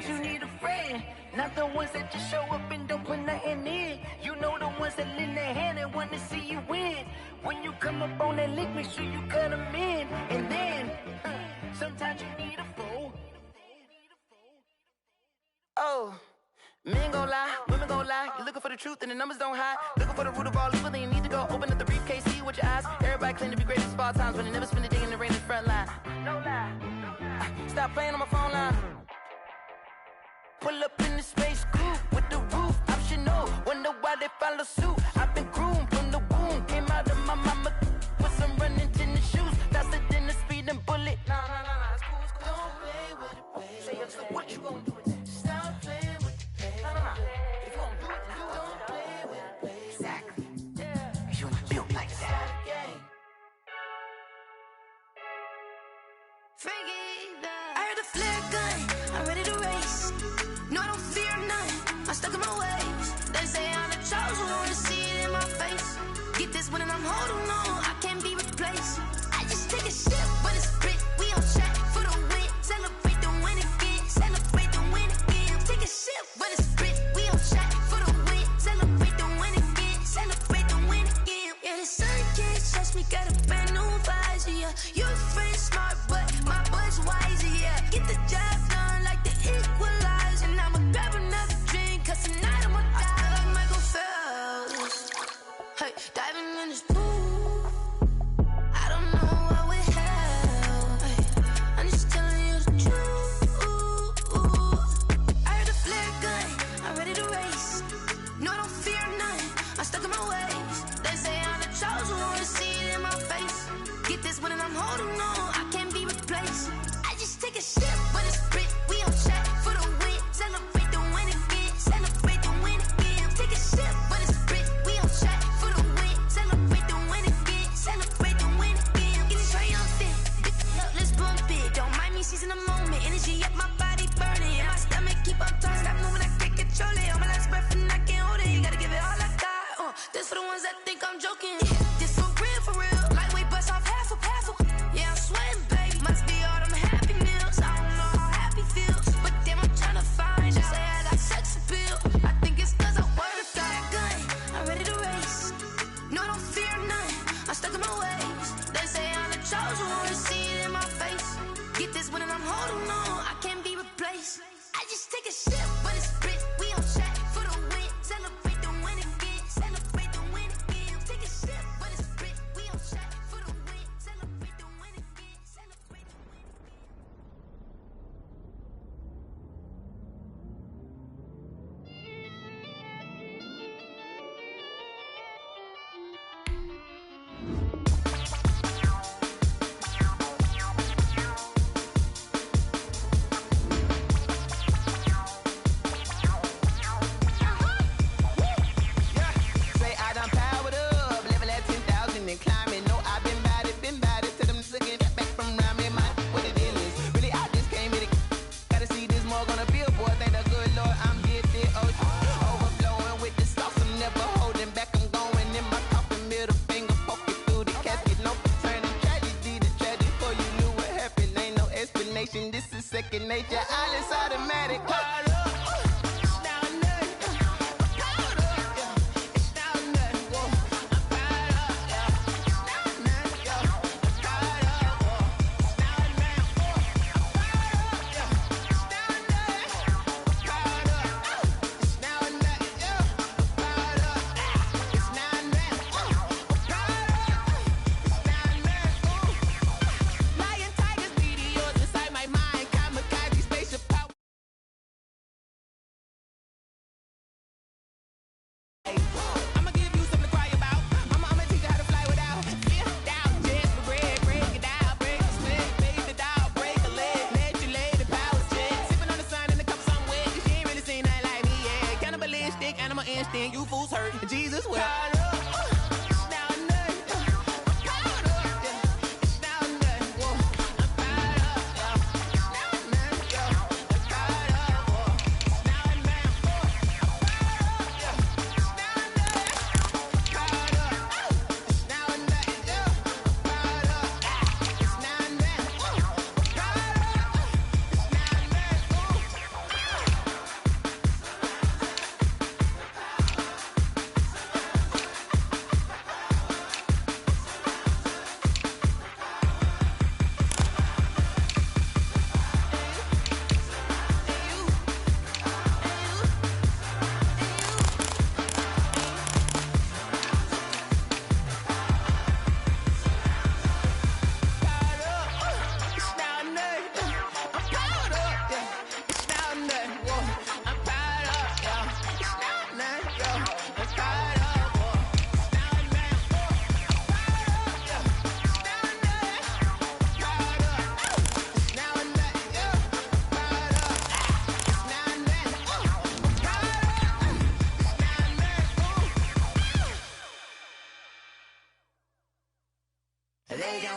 Sometimes you need a friend, not the ones that just show up and don't put nothing in. You know the ones that lend their hand and want to see you win. When you come up on that lick, make sure you cut them in. And then, sometimes you need a fool. Oh, men gon' lie, women gon' lie. You're looking for the truth and the numbers don't hide. Looking for the root of all evil, then you need to go open up the briefcase, see with your eyes. Everybody claim to be greatest of all times, but they never spend a day in the rain in the front line. No lie. Stop playing on my phone line. Pull up in the space coupe with the roof optional. Wonder why they follow suit. I've been groomed from the womb. Came out of my mama with some running tennis shoes. Faster than the speeding bullet. Nah, it's cool, it's cool. Don't play with it, baby. Say, so what you gonna do with that? Stop playing with it, baby. Nah. If you gonna do it, then do it. Don't play with it, baby. Exactly. Yeah. You built like that. I heard the flare gun, I'm ready to race. No, I don't fear none, I'm stuck in my ways. They say I'm the chosen one, see it in my face. Get this one and I'm holding on, I can't be replaced. I just take a sip, but it's spit, we on track for the win. Celebrate the win again, celebrate the win again. Take a sip, but it's spit, we on track for the win. Celebrate the win again, celebrate the win again. Yeah, the sun can't touch me, got a brand new visor, yeah. Your friend's smart, but my bud's wiser, yeah. Get the job done like the equalizer. And I'ma grab another drink, cause tonight I'ma die like Michael Phelps. Hey, diving in this pool, I don't know what we have. Hey, I'm just telling you the truth. I heard the flare gun, I'm ready to race. No, I don't fear none, I'm stuck in my ways. They say I'm the chosen one, see it in my face. Get this one and I'm holding on, I can't be replaced. I just take a sip, but it's spit, we on track for the win. Celebrate the win again, celebrate the win again. Take a sip, but it's spit, we on track for the win. Celebrate the win again, celebrate the win again. Get it triumphant, look, let's bump it. Don't mind me seizing the moment, energy up my body burning. And my stomach keep up turning, stop moving, I can't control it. On my last breath and I can't hold it, you gotta give it all I got. This for the ones that think I'm joking. This for real, lightweight bust off half a. Yeah, I'm sweating, babe, must be all them happy meals. I don't know how happy feels, but damn, I'm tryna find out. Say I got sex appeal, I think it's cause I wear a fire gun. I'm ready to race, no, I don't fear none, I'm stuck in my ways. They say I'm the chosen one, see it in my face. Get this one and I'm holding on, I can't be replaced. I just take a sip, but it's spit, we on track for the win. Celebrate the win again, celebrate the win again. Take a sip, but it's spit, we on track for the win. Celebrate the win again, celebrate the win again. Say I done powered up, level at 10,000 and climbing. No, I've been bad it to them looking back from around me. Man, what it is, really I just came here to gotta see this more gonna be a boy. Thank the good Lord, I'm gifted. Overflowing with the sauce, I'm never holding back. I'm going in my coffin, middle finger poking through the casket. No turning tragedy to tragic. Before you knew what happened, ain't no explanation. This is second nature, all is automatic. Lion, tigers, meteors inside my mind. Kamikaze, spaceship power. I'ma give you something to cry about. I'ma teach you how to fly without fear. Down, just for bread, break it down, break the split, make the dial, break a leg, let you lay the power check. Sipping on the sun in the cup some wet, she ain't really seen nothing like me, yeah. Cannibalistic, animal instinct, you fools hurt, Jesus will.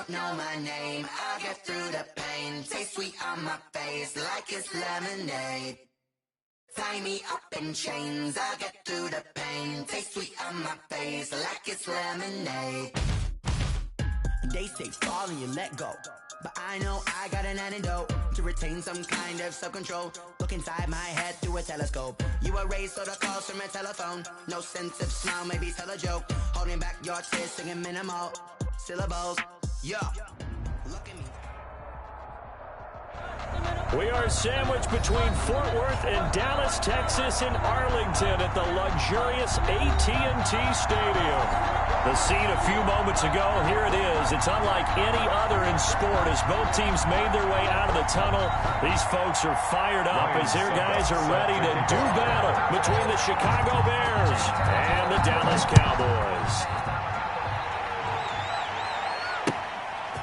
don't know my name. I'll get through the pain. Taste sweet on my face like it's lemonade. Tie me up in chains. I'll get through the pain. Taste sweet on my face like it's lemonade. They say fall and you let go, but I know I got an antidote to retain some kind of self-control. Look inside my head through a telescope. You erase all the calls from a telephone. No sense of smile, maybe tell a joke. Holding back your tears, singing minimal syllables. Yeah, look at me. We are sandwiched between Fort Worth and Dallas, Texas in Arlington at the luxurious AT&T Stadium. The scene a few moments ago, here it is. It's unlike any other in sport as both teams made their way out of the tunnel. These folks are fired up as their guys are ready to do battle between the Chicago Bears and the Dallas Cowboys.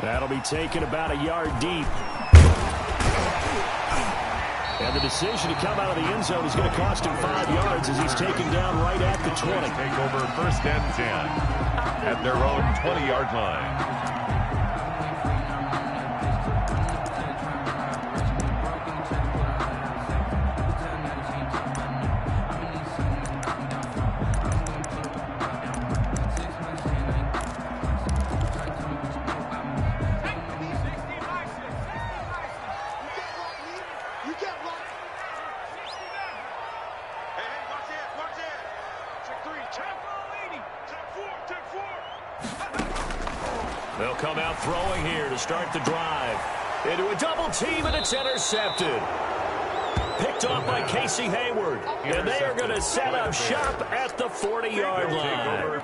That'll be taken about a yard deep. And the decision to come out of the end zone is going to cost him 5 yards as he's taken down right at the 20. Take over 1st and 10 at their own 20-yard line. They'll come out throwing here to start the drive. Into a double team, and it's intercepted. Picked off by Casey Hayward. And they are going to set up shop at the 40-yard line.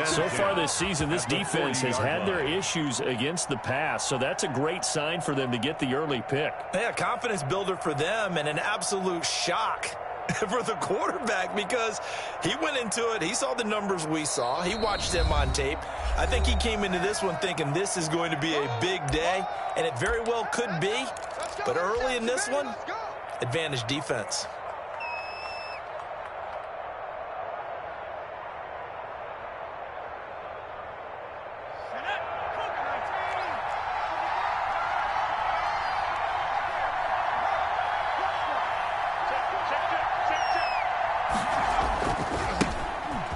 So far this season, this defense has had their issues against the pass, so that's a great sign for them to get the early pick. Yeah, confidence builder for them and an absolute shock for the quarterback because he went into it. He saw the numbers we saw. He watched them on tape. I think he came into this one thinking this is going to be a big day, and it very well could be. But early in this one, advantage defense.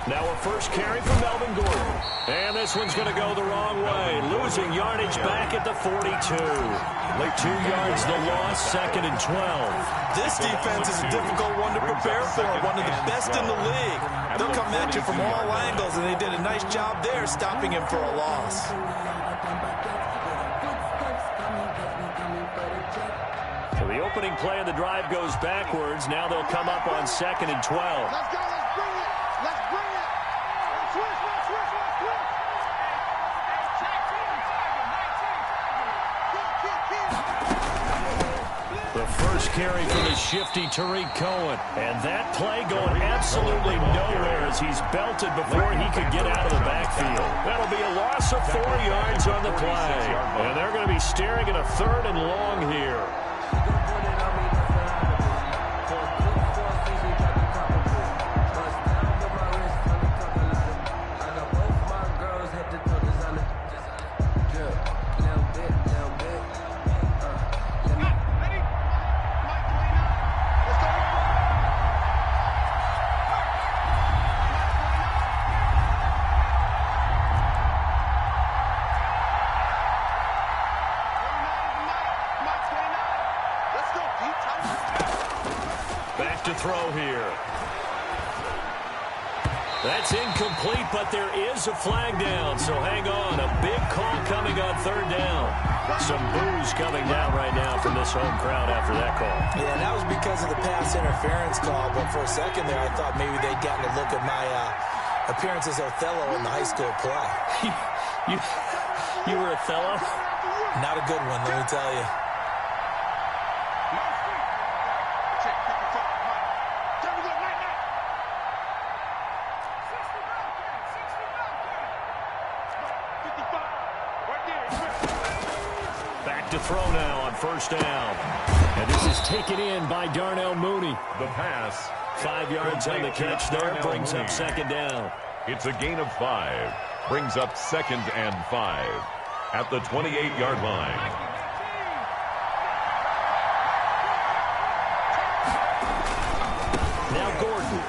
Now a first carry from Melvin Gordon. And this one's going to go the wrong way. Losing yardage back at the 42. Like 2 yards the loss, 2nd and 12. This defense is a difficult one to prepare for, one of the best in the league. They'll come at you from all angles, and they did a nice job there stopping him for a loss. So the opening play of the drive goes backwards. Now they'll come up on 2nd and 12. Let's go, let's bring it. Let's bring it. Switch. The first carry for the shifty Tariq Cohen. And that play going absolutely nowhere as he's belted before he could get out of the backfield. That'll be a loss of 4 yards on the play. And they're going to be staring at a 3rd and long here. Back to throw here. That's incomplete, but there is a flag down, so hang on. A big call coming on 3rd down. Some boos coming down right now from this home crowd after that call. Yeah, that was because of the pass interference call, but for a second there, I thought maybe they'd gotten a look at my appearance as Othello in the high school play. You were Othello? Not a good one, let me tell you. Back to throw now on 1st down. And this is taken in by Darnell Mooney. The pass. 5 yards on the catch there, brings up 2nd down. It's a gain of 5. Brings up 2nd and 5. at the 28-yard line. Now Gordon.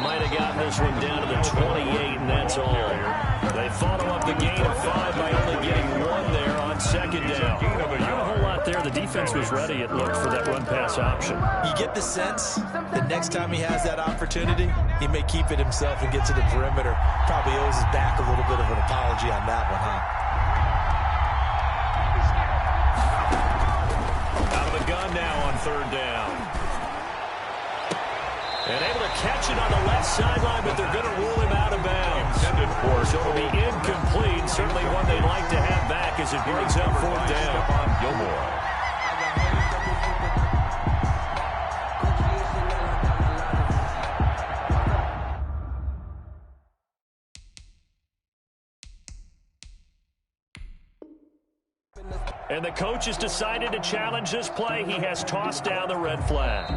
Might have gotten this one down to the 28, and that's all. They follow up the gain of 5 by only getting 1 there on second down. Not a whole lot there. The defense was ready, it looked, for that run-pass option. You get the sense that next time he has that opportunity, he may keep it himself and get to the perimeter. Probably owes his back a little bit of an apology on that one, huh? Out of the gun now on third down. And able to catch it on the left sideline, but they're going to rule him out of bounds. So it'll be incomplete. Certainly one they'd like to have back as it brings up fourth down. Gilmore. And the coach has decided to challenge this play. He has tossed down the red flag.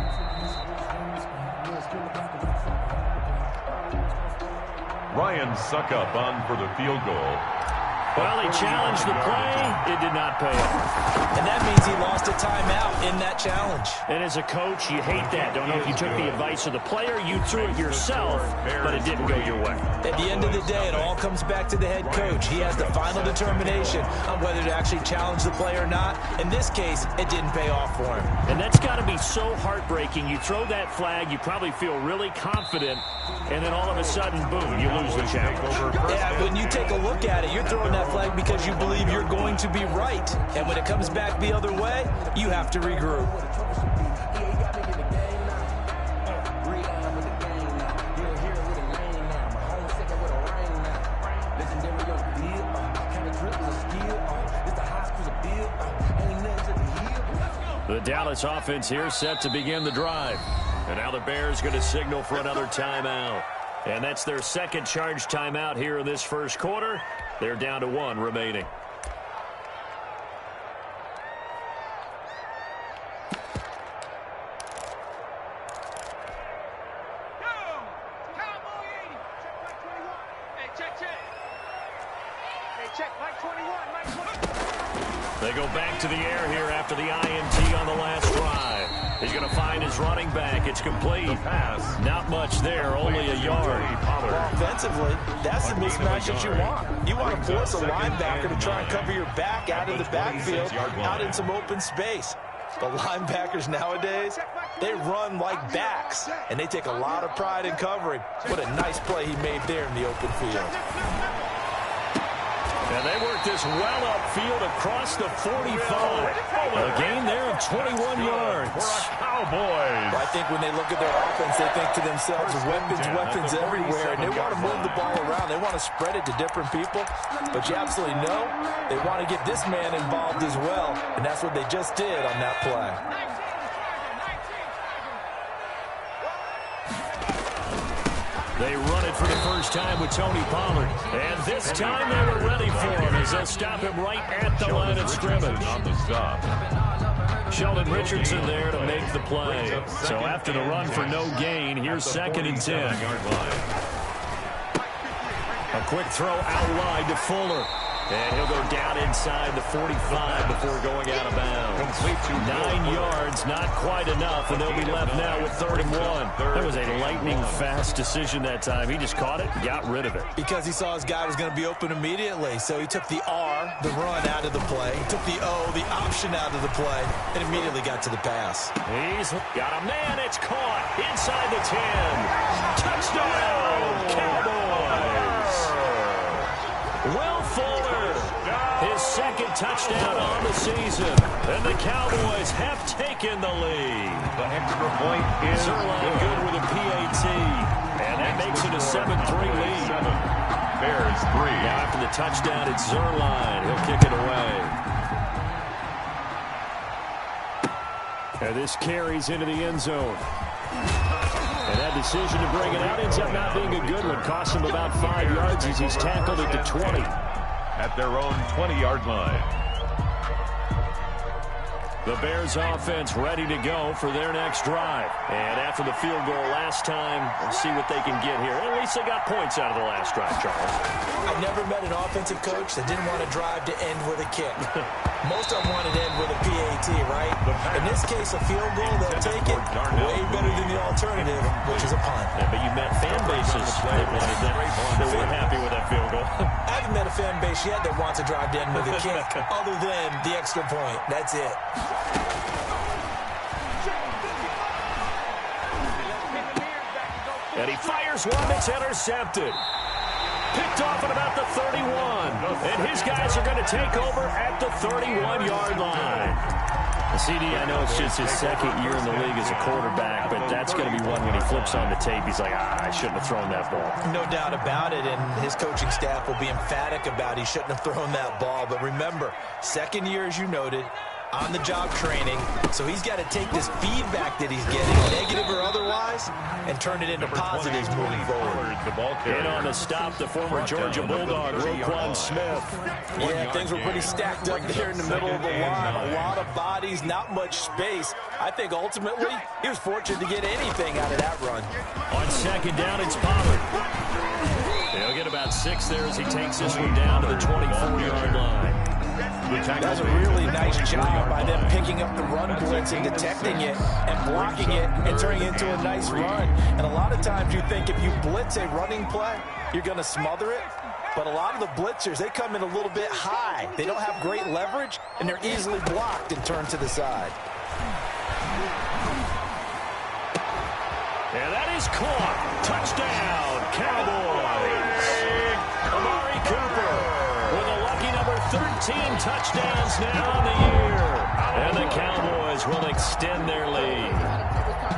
Ryan Suckup on for the field goal. Well, he challenged the play. It did not pay off. And that means he lost a timeout in that challenge. And as a coach, you hate that. Don't know if you took the advice of the player. You threw it yourself, but it didn't go your way. At the end of the day, it all comes back to the head coach. He has the final determination on whether to actually challenge the play or not. In this case, it didn't pay off for him. And that's got to be so heartbreaking. You throw that flag, you probably feel really confident, and then all of a sudden, boom, you lose the challenge. Yeah, when you take a look at it, you're throwing that flag because you believe you're going to be right. And when it comes back the other way, you have to regroup. The Dallas offense here set to begin the drive. And now the Bears going to signal for another timeout. And that's their second charge timeout here in this first quarter. They're down to 1 remaining. They go back to the air here after the INT on the last drive. He's going to find his running back. It's complete. Not much there, only a yard. Well, offensively, that's the mismatch that you want. You want to force a linebacker to try and cover your back out of the backfield, out in some open space. The linebackers nowadays, they run like backs, and they take a lot of pride in covering. What a nice play he made there in the open field. And they work this well upfield across the 45. A gain there of 21 yards. Cowboys. Well, I think when they look at their offense, they think to themselves, weapons everywhere, and they want to move the ball around. They want to spread it to different people, but you absolutely know they want to get this man involved as well, and that's what they just did on that play. They run it for the first time with Tony Pollard. And this time they were ready for him as they'll stop him right at the line of scrimmage. On the stop. Sheldon Richardson there to make the play. So after the run for no gain, here's 2nd and 10. A quick throw out wide to Fuller. And he'll go down inside the 45 before going out of bounds. 9 yards, not quite enough, and they'll be left now with 3rd and 1. That was a lightning-fast decision that time. He just caught it and got rid of it. Because he saw his guy was going to be open immediately, so he took the R, the run, out of the play. He took the O, the option, out of the play, and immediately got to the pass. He's got a man. It's caught inside the 10. Touchdown, Cowboys. Will Fuller, his 2nd touchdown on the season. And the Cowboys have taken the lead. The extra point is Zerline good with a PAT. And that makes it a 7-3 lead. 7. Bears 3. Now after the touchdown, it's Zerline. He'll kick it away. And this carries into the end zone. And that decision to bring it out ends up not being a good one. Cost him about 5 yards as he's tackled at the 20. At their own 20-yard line. The Bears offense ready to go for their next drive. And after the field goal last time, we'll see what they can get here. At least they got points out of the last drive, Charles. I never met an offensive coach that didn't want to drive to end with a kick. Most of them wanted to end with a PAT, right? In this case, a field goal, they'll take it way better than the alternative, which is a punt. Yeah, but you met fan bases that wanted that. They were happy with that field goal. I haven't met a fan base yet that wants to drive to end with a kick, other than the extra point. That's it. And he fires one that's intercepted. Picked off at about the 31. And his guys are going to take over at the 31-yard line. CD, I know it's just his second year in the league as a quarterback, but that's going to be one when he flips on the tape. He's like, I shouldn't have thrown that ball. No doubt about it, and his coaching staff will be emphatic about he shouldn't have thrown that ball. But remember, second year, as you noted, on-the-job training, so he's got to take this feedback that he's getting, negative or otherwise, and turn it into positives moving forward. In on the stop, the former Georgia Bulldog, Rocbattle1's Smith. Yeah, things were pretty stacked up there in the middle of the line. A lot of bodies, not much space. I think ultimately he was fortunate to get anything out of that run. On second down, it's Pollard. He'll get about 6 there as he takes this one down to the 24-yard line. That's a really nice job by them picking up the run blitz and detecting it and blocking it and turning it into a nice run. And a lot of times you think if you blitz a running play, you're going to smother it. But a lot of the blitzers, they come in a little bit high. They don't have great leverage, and they're easily blocked and turned to the side. And that is caught. Touchdown, Cowboys. Amari Cooper with a lucky number 13 touchdowns now on the year. And the Cowboys will extend their lead.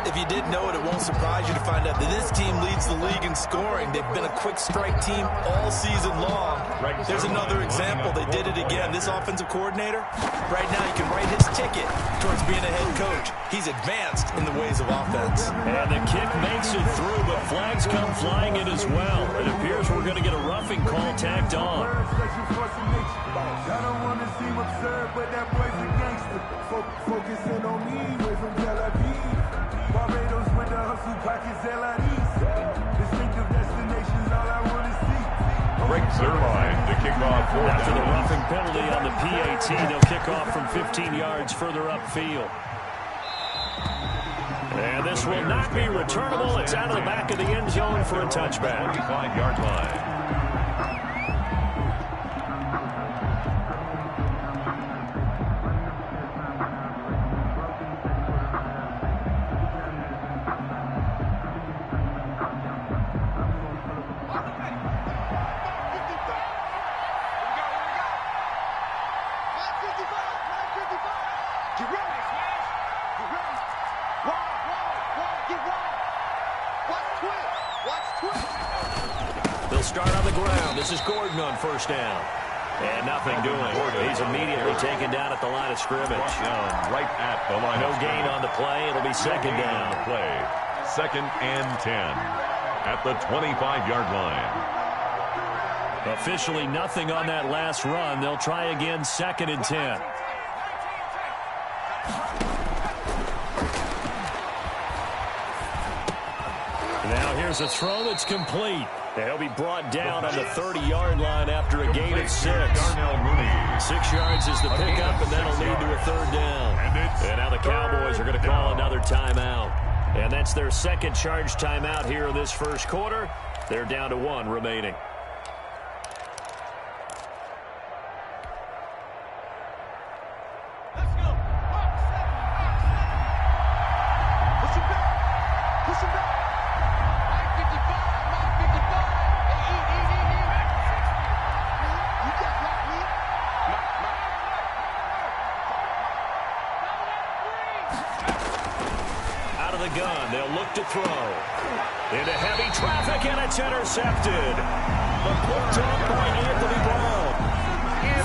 If you didn't know it, it won't surprise you to find out that this team leads the league in scoring. They've been a quick strike team all season long. There's another example. They did it again. This offensive coordinator, right now you can write his ticket towards being a head coach. He's advanced in the ways of offense. And the kick makes it through, but flags come flying in as well. It appears we're going to get a roughing call tacked on. I don't want to seem absurd, but that boy's a gangster. Focusing on me, way from Tel Aviv. Barbados with the hustle pockets, LIDs. Distinctive destinations, all I want to see. Breaks their line to kick off. After the roughing penalty on the PAT, they'll kick off from 15 yards further upfield. And this will not be returnable. It's out of the back of the end zone for a touchback. 25-yard line. They'll start on the ground. This is Gordon on first down. And nothing doing. He's immediately taken down at the line of scrimmage. Right at the line No of gain scrimmage. on the play. It'll be second down. Play. 2nd and 10 at the 25-yard line. Officially nothing on that last run. They'll try again 2nd and 10. Now here's a throw that's complete. He'll be brought down on the 30-yard line after a gain of 6. 6 yards is the pickup, and that'll lead to a 3rd down. And now the Cowboys are going to call another timeout. And that's their second charge timeout here in this first quarter. They're down to 1 remaining. Gun. They'll look to throw. Into heavy traffic, and it's intercepted. The put up by Anthony Brown.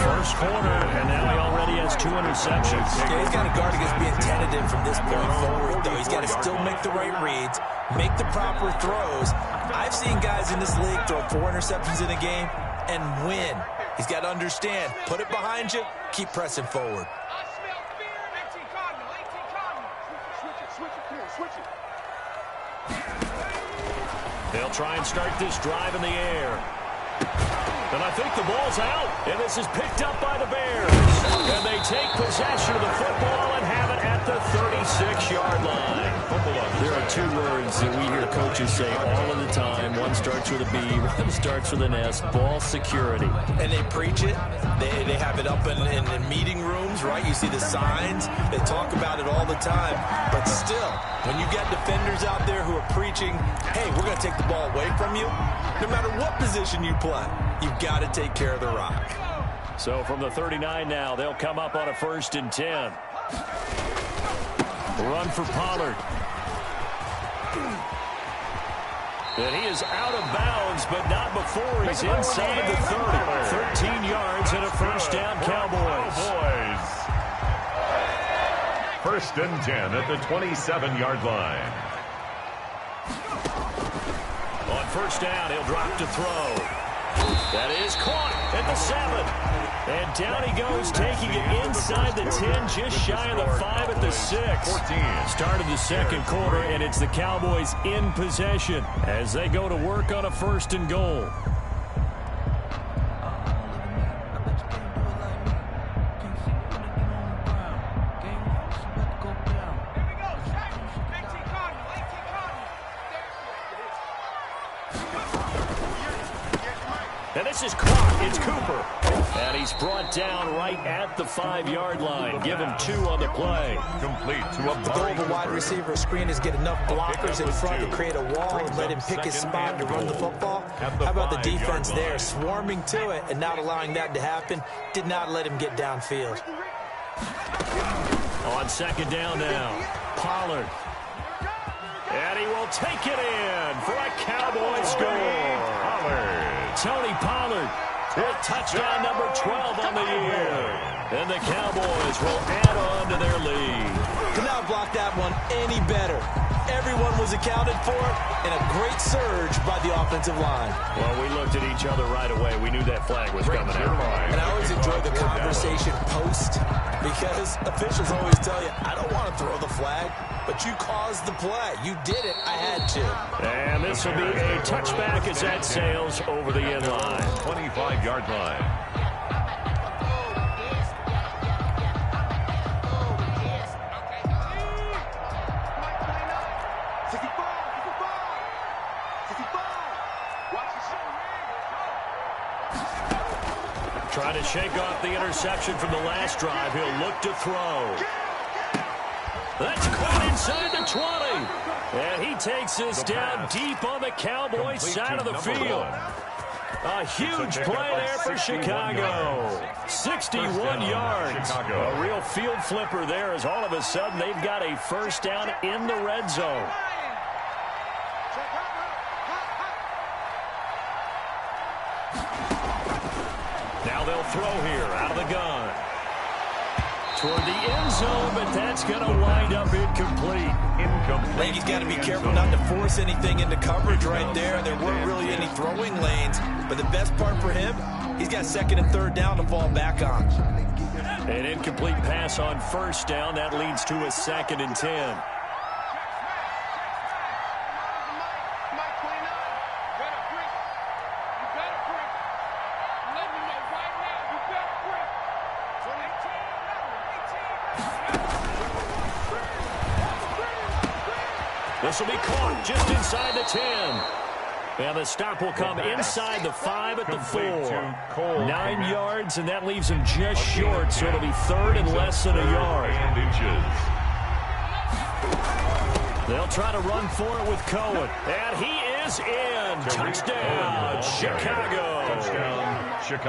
First quarter, and now he already has 2 interceptions. Yeah, he's got to guard against being tentative from this point forward, though. He's got to still make the right reads, make the proper throws. I've seen guys in this league throw 4 interceptions in a game and win. He's got to understand, put it behind you, keep pressing forward. They'll try and start this drive in the air. And I think the ball's out. And this is picked up by the Bears. And they take possession of the football and have it at the 36-yard line. There are two words that we hear coaches say all of the time. One starts with a B, one starts with an S. Ball security. And they preach it. They have it up in meeting rooms, right? You see the signs. They talk about it all the time. But still, when you get defenders out there who are preaching, hey, we're going to take the ball away from you, no matter what position you play, you've got to take care of the rock. So from the 39 now, they'll come up on a 1st and 10. Run for Pollard. And he is out of bounds, but not before he's inside the 30. 13 yards and a 1st down, Cowboys. 1st and 10 at the 27-yard line. On 1st down, he'll drop to throw. That is caught at the 7. And down he goes, taking it inside the 10, just shy of the 5 at the 6. Start of the second quarter, and it's the Cowboys in possession as they go to work on a 1st and goal. And this is caught. It's Cooper. And he's brought down right at the 5-yard line. Give him 2 on the play. Complete to a The goal of a wide receiver screen is get enough blockers in front to create a wall and let him pick his spot to run the football. How about the defense there, swarming to it and not allowing that to happen? Did not let him get downfield. On 2nd down now, Pollard. And he will take it in for a Cowboy score. Tony Pollard with touchdown number 12 on the year. And the Cowboys will add on to their lead. Could not block that one any better. Everyone was accounted for, and a great surge by the offensive line. Well, we looked at each other right away. We knew that flag was coming out. And I always enjoy the conversation post, because officials always tell you, I don't want to throw the flag, but you caused the play. You did it. I had to. And this will be a touchback as that sails over the end line. 25-yard line. Trying to shake off the interception from the last drive. He'll look to throw. That's caught inside the 20. And he takes this down deep on the Cowboys side of the field. A huge play there for Chicago. 61 yards. A real field flipper there as all of a sudden they've got a 1st down in the red zone. Now they'll throw here out of the gun. Toward the end zone, but that's going to wind up incomplete. I think he's got to be careful not to force anything into coverage right there. There weren't really any throwing lanes, but the best part for him, he's got 2nd and 3rd down to fall back on. An incomplete pass on 1st down. That leads to a 2nd and 10. This will be caught just inside the 10. And the stop will come inside the 5 at the 4. 9 yards, and that leaves him just short, so it'll be 3rd and less than a yard. They'll try to run for it with Cohen. And he is in. Touchdown, Chicago.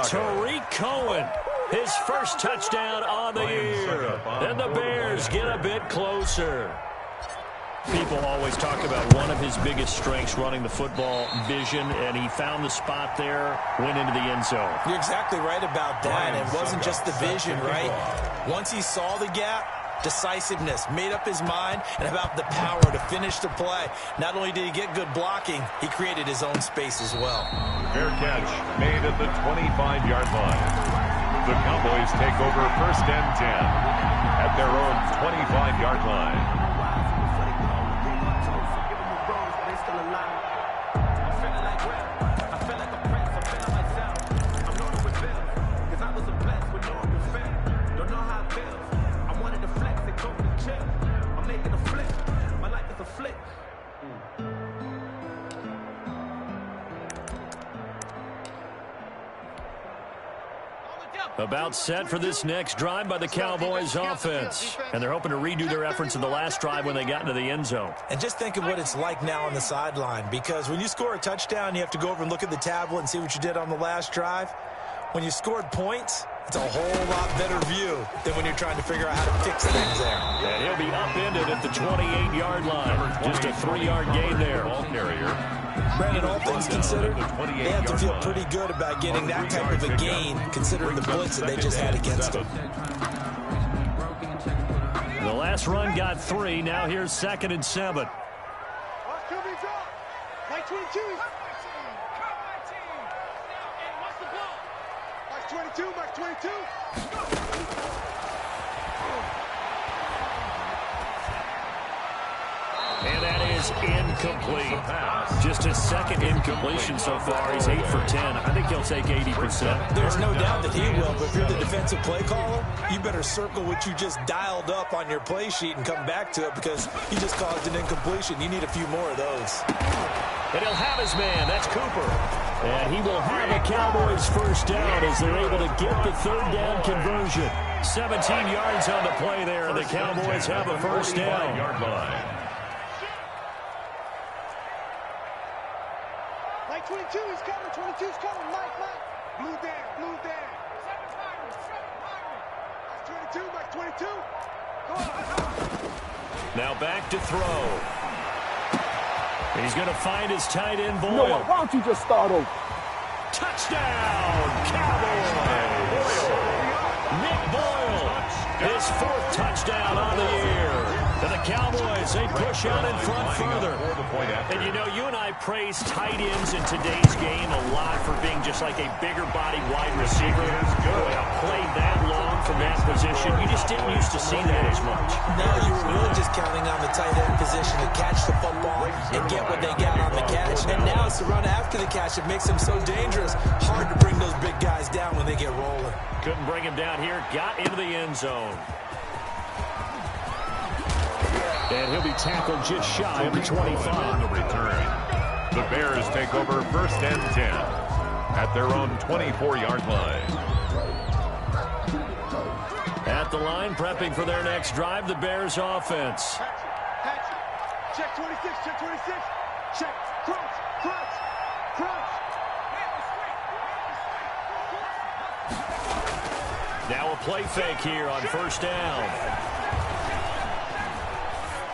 Tariq Cohen, his 1st touchdown on the year. And the Bears get a bit closer. People always talk about one of his biggest strengths, running the football, vision, and he found the spot there, went into the end zone. You're exactly right about that. It wasn't just the vision, right? Once he saw the gap, decisiveness, made up his mind, and about the power to finish the play. Not only did he get good blocking, he created his own space as well. Fair catch made at the 25-yard line. The Cowboys take over 1st and 10 at their own 25-yard line. About set for this next drive by the Cowboys offense. And they're hoping to redo their efforts in the last drive when they got into the end zone. And just think of what it's like now on the sideline, because when you score a touchdown, you have to go over and look at the tablet and see what you did on the last drive. When you scored points, it's a whole lot better view than when you're trying to figure out how to fix things there. And he'll be upended at the 28-yard line. Just a 3-yard gain there. Brandon, all things considered, they have to feel pretty good about getting that type of a gain, considering the blitz that they just had against them. The last run got 3. Now here's 2nd and 7. Mike 22. Mike 22. And that is incomplete. Just his 2nd incompletion so far. He's 8 for 10. I think he'll take 80%. There's no doubt that he will, but if you're the defensive play caller, you better circle what you just dialed up on your play sheet and come back to it, because he just caused an incompletion. You need a few more of those. And he'll have his man. That's Cooper. And he will have a Cowboys first down as they're able to get the 3rd down conversion. 17 yards on the play there, and the Cowboys have a first down. Mike 22 is coming. 22's coming. Mike. Blue down. Mike 22. Go on. Now back to throw. And he's going to find his tight end, Boyle. You know what? Why don't you just start over? Touchdown, Cowboys! Nick Boyle, his 4th touchdown on the year. And the Cowboys, they push out in front further. And you know, you and I praise tight ends in today's game a lot for being just like a bigger body wide receiver. Boy, a play that long from that position, you just didn't used to see that as much. No, you were really just counting on the tight end position to catch the football and get what they got on the catch. And now it's the run after the catch that makes them so dangerous. Hard to bring those big guys down when they get rolling. Couldn't bring him down here. Got into the end zone. And he'll be tackled just shy of the 25. The return. The Bears take over 1st and 10 at their own 24-yard line. At the line, prepping for their next drive, the Bears offense. Check 26. Check. Crunch. Now a play fake here on 1st down.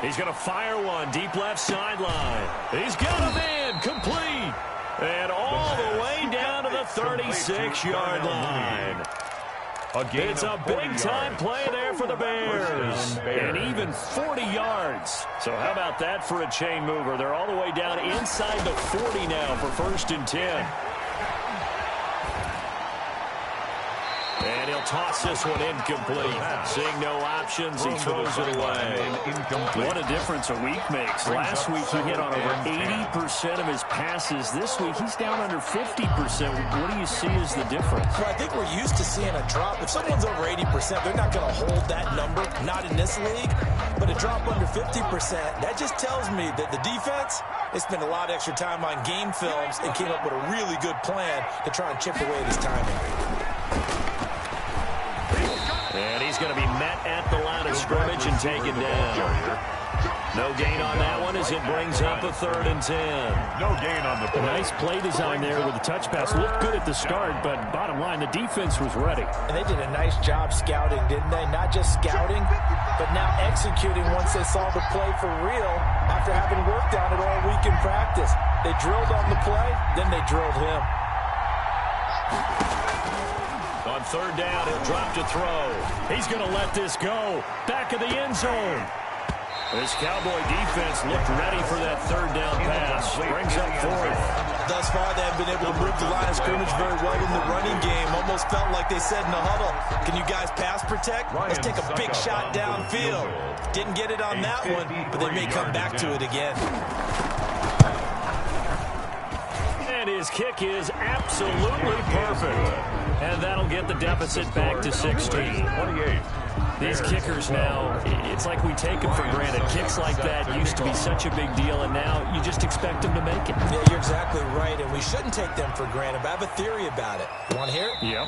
He's going to fire one deep left sideline. He's got him in, complete. And all the way down to the 36-yard line. It's a big-time play there for the Bears. And even 40 yards. So how about that for a chain mover? They're all the way down inside the 40 now for 1st and 10. And he'll toss this one incomplete. Seeing no options, he throws it away. What a difference a week makes. Last week he hit on over 80% of his passes. This week he's down under 50%. What do you see as the difference? Well, I think we're used to seeing a drop. If someone's over 80%, they're not going to hold that number. Not in this league. But a drop under 50%, that just tells me that the defense, they spent a lot of extra time on game films and came up with a really good plan to try and chip away at his timing. And he's going to be met at the line of scrimmage and taken down. No gain on that one as it brings up a 3rd and 10. No gain on the play. Nice play design there with the touch pass. Looked good at the start, but bottom line, the defense was ready. And they did a nice job scouting, didn't they? Not just scouting, but now executing once they saw the play for real after having worked on it all week in practice. They drilled on the play, then they drilled him. On 3rd down, he'll drop to throw. He's going to let this go. Back of the end zone. This Cowboy defense looked ready for that 3rd down pass. Brings up 4th. Thus far, they have been able to move the line of scrimmage very well in the running game. Almost felt like they said in the huddle, can you guys pass protect? Let's take a big shot downfield. Didn't get it on that one, but they may come back to it again. And his kick is absolutely perfect. And that'll get the deficit back to 16. 28. These kickers now, it's like we take them for granted. Kicks like that used to be such a big deal, and now you just expect them to make it. Yeah, you're exactly right, and we shouldn't take them for granted, but I have a theory about it. You want to hear it? Yep.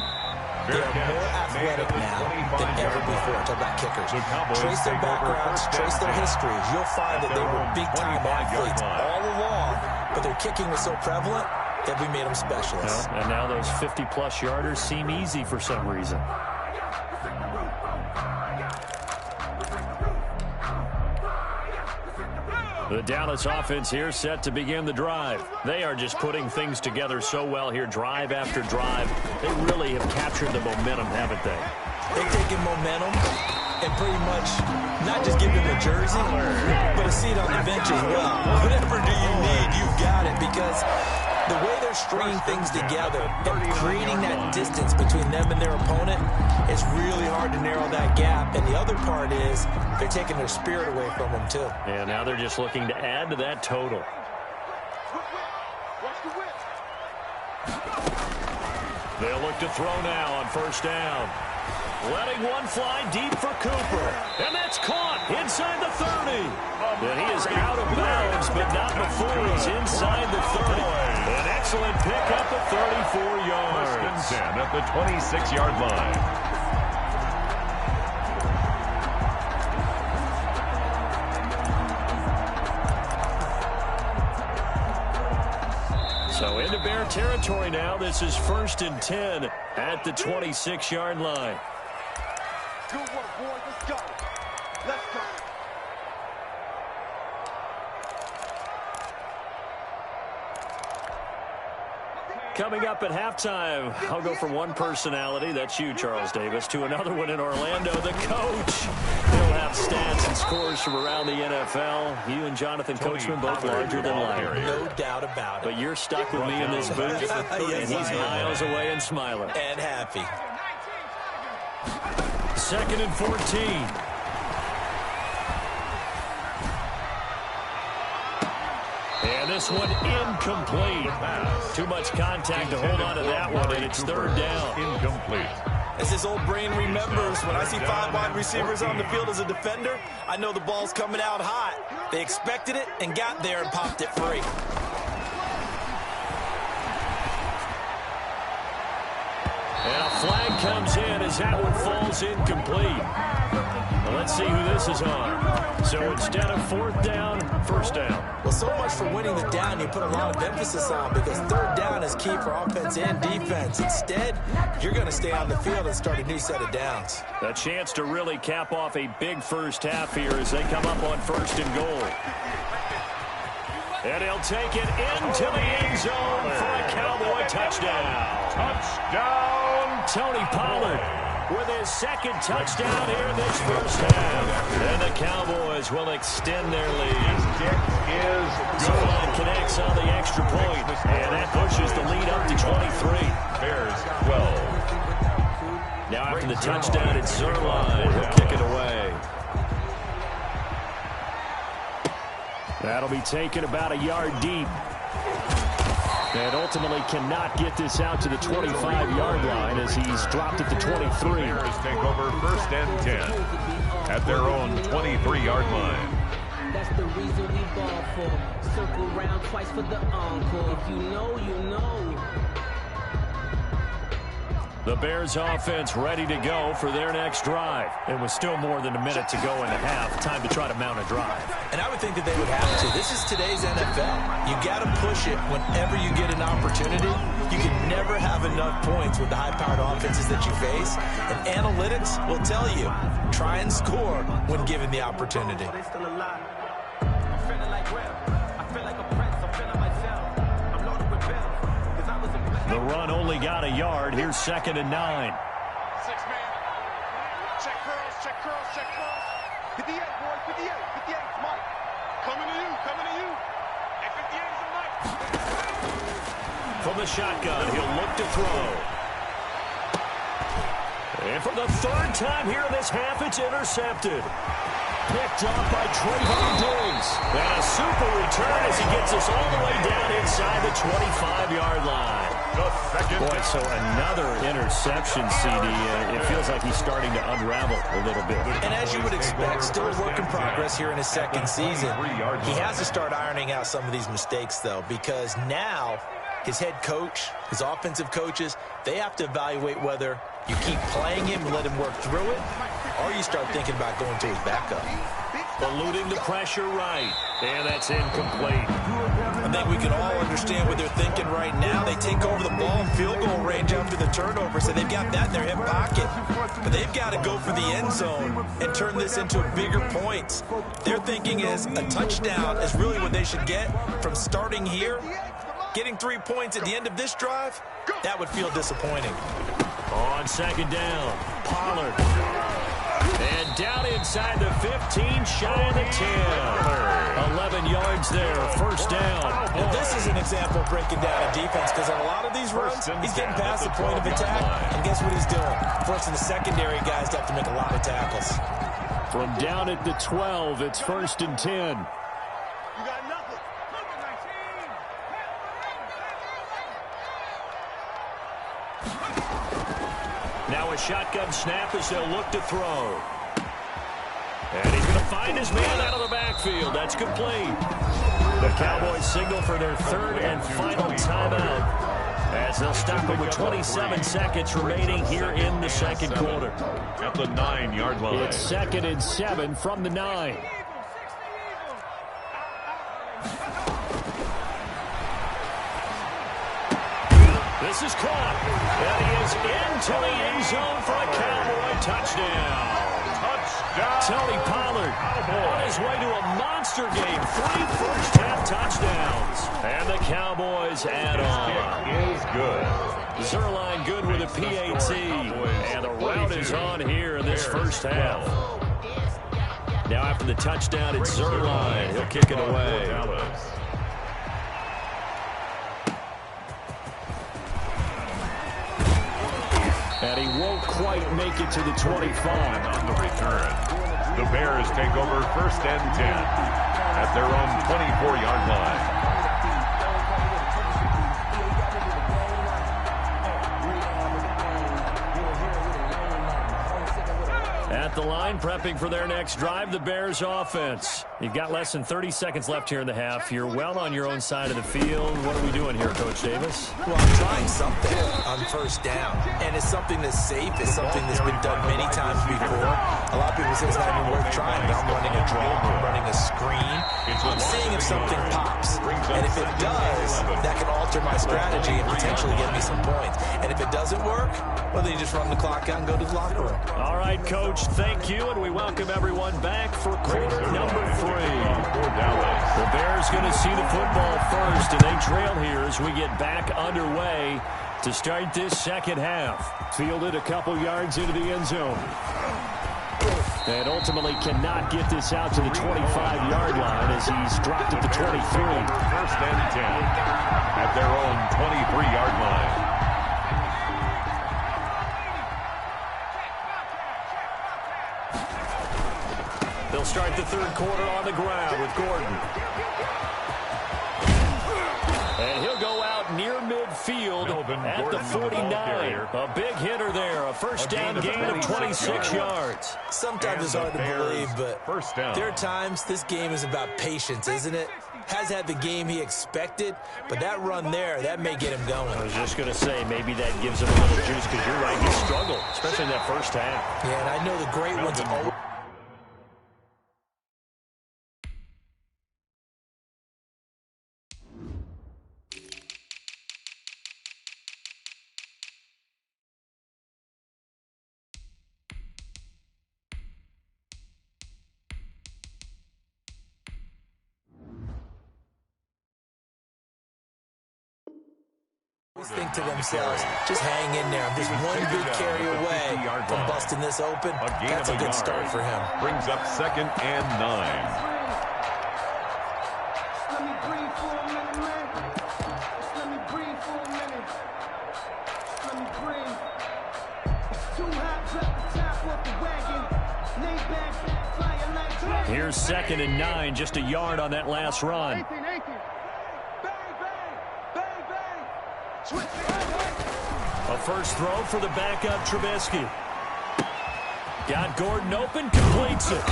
They are more athletic now than ever before. Talk about kickers. Trace their backgrounds, trace their histories. You'll find that they were big-time athletes all along, but their kicking was so prevalent that we made them specialists. Well, and now those 50-plus yarders seem easy for some reason. The Dallas offense here set to begin the drive. They are just putting things together so well here, drive after drive. They really have captured the momentum, haven't they? They've taken momentum and pretty much not just give them a jersey, but a seat on the bench as well. Whatever do you need, you've got it, because the way they're stringing things together and creating that distance between them and their opponent, it's really hard to narrow that gap. And the other part is they're taking their spirit away from them, too. And now they're just looking to add to that total. They'll look to throw now on first down. Letting one fly deep for Cooper. And that's caught inside the 30. And he is out of bounds, but not before he's inside the 30. An excellent pickup of 34 yards. First and 10 at the 26-yard line. So into Bear territory now. This is first and 10 at the 26-yard line. Good work, boys. Let's go. Let's go. Coming up at halftime, I'll go from one personality, that's you, Charles Davis, to another one in Orlando, the coach. He'll have stats and scores from around the NFL. You and Jonathan Coachman both larger than life. No doubt about it. But you're stuck with me in this booth, and he's miles away and smiling. And happy. Second and 14. And this one incomplete. Too much contact to hold on to that one, and it's third down. Incomplete. As his old brain remembers, when I see 5 wide receivers on the field as a defender, I know the ball's coming out hot. They expected it and got there and popped it free. And a flag comes in as that one falls incomplete. Well, let's see who this is on. So instead of fourth down, first down. Well, so much for winning the down you put a lot of emphasis on, because third down is key for offense and defense. Instead, you're going to stay on the field and start a new set of downs. A chance to really cap off a big first half here as they come up on first and goal. And he'll take it into the end zone for a Cowboy touchdown. Touchdown, Tony Pollard with his second touchdown here this first half. And the Cowboys will extend their lead. Kick is Zerline connects on the extra point, and that pushes the lead up to 23. Bears 12. Now after the touchdown, it's Zerline. He'll kick it away. That'll be taken about a yard deep. And ultimately cannot get this out to the 25-yard line as he's dropped it to 23. Bears take over first and 10 at their own 23-yard line. That's the reason we ball for. Circle round twice for the encore. If you know, you know. The Bears offense ready to go for their next drive. And with still more than a minute to go in the half, time to try to mount a drive. And I would think that they would have to. This is today's NFL. You got to push it whenever you get an opportunity. You can never have enough points with the high-powered offenses that you face. And analytics will tell you, try and score when given the opportunity. The run only got a yard. Here's second and 9. 6-man. Check curls, check curls, check curls. 58, boys, 58, 58. Mike, coming to you, coming to you. And 58 is a Mike. From the shotgun, he'll look to throw. And for the third time here in this half, it's intercepted. Picked off by Trayvon Diggs. And a super return as he gets us all the way down inside the 25-yard line. Boy, so another interception, CD. It feels like he's starting to unravel a little bit. And as you would expect, still a work in progress here in his second season. He has to start ironing out some of these mistakes, though, because now his head coach, his offensive coaches, they have to evaluate whether You keep playing him and let him work through it, or you start thinking about going to his backup. Eluding the pressure right, and that's incomplete. I think we can all understand what they're thinking right now. They take over the ball in field goal range after the turnover, so they've got that in their hip pocket. But they've got to go for the end zone and turn this into bigger points. Their thinking is a touchdown is really what they should get from starting here. Getting 3 points at the end of this drive, that would feel disappointing. On second down, Pollard. And down inside the 15, shy of the 10. 11 yards there, first down. And this is an example of breaking down a defense, because on a lot of these runs, he's getting past the point of attack, and guess what he's doing? Forcing the secondary guys to have to make a lot of tackles. From down at the 12, it's first and 10. You got nothing. Now a shotgun snap as they'll look to throw. And he's going to find his man out of the backfield. That's complete. The Cowboys signal for their third and final timeout as they'll stop it with 27 seconds remaining here in the second quarter. At the 9-yard line. It's 2nd and 7 from the 9. This is caught. And he is into the end zone for a Cowboy touchdown. Tony Pollard on his way to a monster game. 3 first-half touchdowns. And the Cowboys add on. Is good. Zerline good with a PAT. And the route is on here in this first half. Now after the touchdown, it's Zerline. He'll kick it away. And he won't quite make it to the 25. On the return, the Bears take over first and 10 at their own 24-yard line. At the line, prepping for their next drive, the Bears offense. You've got less than 30 seconds left here in the half. You're well on your own side of the field. What are we doing here, Coach Davis? Well, I'm trying something on first down, and it's something that's safe. It's something that's been done many times before. A lot of people say it's not even worth trying, but I'm running a draw, I'm running a screen. I'm seeing if something pops, and if it does, that can alter my strategy and potentially get me some points. And if it doesn't work, well, then you just run the clock out and go to the locker room. All right, Coach, thank you, and we welcome everyone back for quarter number 3. The Bears going to see the football first, and they trail here as we get back underway to start this second half. Fielded a couple yards into the end zone. And ultimately cannot get this out to the 25-yard line as he's dropped at the 23. First and 10 at their own 23-yard line. They'll start the third quarter on the ground with Gordon. And he'll go out near midfield at the 49. A big hitter there. A first down gain of 26 yards. Sometimes it's hard to believe, but there are times this game is about patience, isn't it? Has had the game he expected, but that run there, that may get him going. I was just going to say, maybe that gives him a little juice, because you're right, he struggled, especially in that first half. Yeah, and I know the great ones always... think to themselves, just hang in there. I'm just one good carry away from busting this open. That's a good start for him. Brings up 2nd and 9. Let me breathe for a minute, man. Let me breathe for a minute. Let me breathe. It's too hot, drop the top off the wagon. Lay back, flying like dragon. Here's 2nd and 9, just a yard on that last run. A first throw for the backup Trubisky. Got Gordon open, completes it.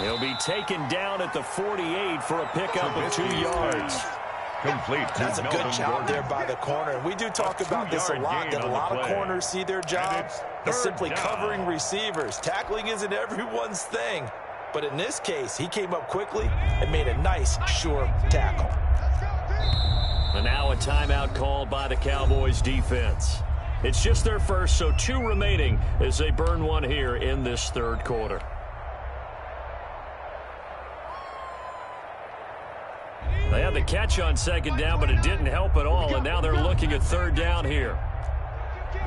He'll be taken down at the 48 for a pickup of 2 yards. Complete. That's a good job there by the corner. We do talk about this a lot, that a lot of corners see their job as simply covering receivers. Tackling isn't everyone's thing. But in this case, he came up quickly and made a nice, sure tackle. And now a timeout called by the Cowboys defense. It's just their first, so 2 remaining as they burn one here in this third quarter. They had the catch on second down, but it didn't help at all, and now they're looking at third down here. Hey,